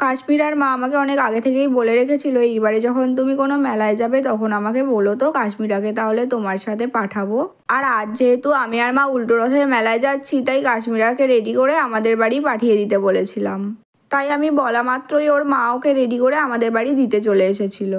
কাশ্মীর আর মা আমাকে অনেক আগে থেকেই বলে রেখেছিল এইবারে যখন তুমি কোনো মেলায় যাবে তখন আমাকে বলো তো কাশ্মীরাকে তাহলে তোমার সাথে পাঠাবো। আর আজ যেহেতু আমি আর মা উল্টো রথের মেলায় যাচ্ছি তাই কাশ্মীরাকে রেডি করে আমাদের বাড়ি পাঠিয়ে দিতে বলেছিলাম। তাই আমি বলা মাত্রই ওর মা ওকে রেডি করে আমাদের বাড়ি দিতে চলে এসেছিল।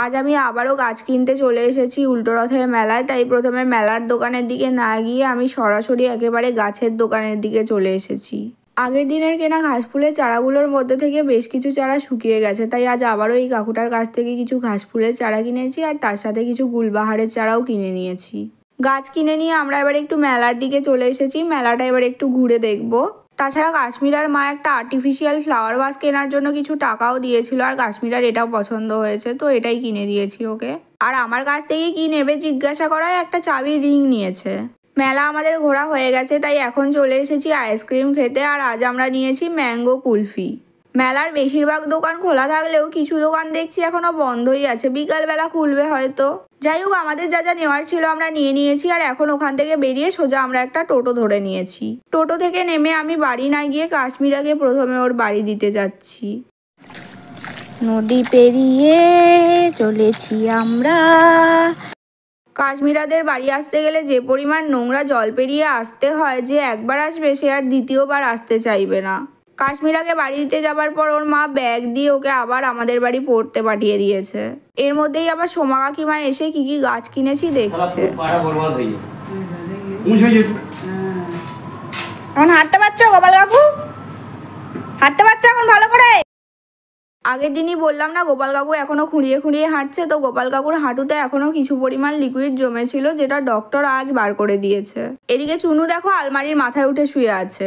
আজ আমি আবারও গাছ কিনতে চলে এসেছি উল্টো রথের মেলায়, তাই প্রথমে মেলার দোকানের দিকে না গিয়ে আমি সরাসরি একেবারে গাছের দোকানের দিকে চলে এসেছি। আগের দিনের কেনা ঘাস ফুলের চারাগুলোর মধ্যে থেকে বেশ কিছু চারা শুকিয়ে গেছে, তাই আজ আবারও এই কাকুটার কাছ থেকে কিছু ঘাস ফুলের চারা কিনেছি আর তার সাথে কিছু গুলবাহারের চারাও কিনে নিয়েছি। গাছ কিনে নিয়ে আমরা এবার একটু মেলার দিকে চলে এসেছি, মেলাটা এবার একটু ঘুরে দেখবো। তাছাড়া কাশ্মীরার মা একটা আর্টিফিশিয়াল ফ্লাওয়ার ভাস কেনার জন্য কিছু টাকাও দিয়েছিল আর কাশ্মীরার এটাও পছন্দ হয়েছে, তো এটাই কিনে দিয়েছি ওকে। আর আমার কাছ থেকে কি নেবে জিজ্ঞাসা করায় একটা চাবির রিং নিয়েছে। মেলা আমাদের ঘোরা হয়ে গেছে, তাই এখন চলে এসেছি আইসক্রিম খেতে। আর আজ আমরা নিয়েছি ম্যাঙ্গো কুলফি। মেলার বেশিরভাগ দোকান খোলা থাকলেও কিছু দোকান দেখছি এখনো বন্ধই আছে, বিকালবেলা খুলবে হয়তো। যাই হোক, আমাদের যা যা নেওয়ার ছিল আমরা নিয়ে নিয়েছি আর এখন ওখান থেকে বেরিয়ে সোজা আমরা একটা টোটো ধরে নিয়েছি। টোটো থেকে নেমে আমি বাড়ি না গিয়ে কাশ্মীরাকে প্রথমে ওর বাড়ি দিতে যাচ্ছি। নদী পেরিয়ে চলেছি আমরা। কাশ্মীরাদের বাড়ি আসতে গেলে যে পরিমাণ নোংরা জল পেরিয়ে আসতে হয়, যে একবার আসবে সে আর দ্বিতীয়বার আসতে চাইবে না। কাশ্মীরাকে বাড়ি দিতে যাবার পর ওর মা ব্যাগ দিয়ে ওকে আবার আমাদের বাড়ি পড়তে পাঠিয়ে দিয়েছে। এর মধ্যেই আবার সোমা কাকিমা এসে কি কি গাছ কিনেছি দেখছে। এখন হাঁটতে পারছো গোপাল কাকু? হাঁটতে পারছো এখন ভালো করে? আগের দিনই বললাম না গোপাল কাকু এখনো খুঁড়িয়ে খুঁড়িয়ে হাঁটছে, তো গোপাল কাকুর হাঁটুতে এখনো কিছু পরিমাণ লিকুইড জমেছিল যেটা ডক্টর আজ বার করে দিয়েছে। এদিকে চুনু দেখো আলমারির মাথায় উঠে শুয়ে আছে।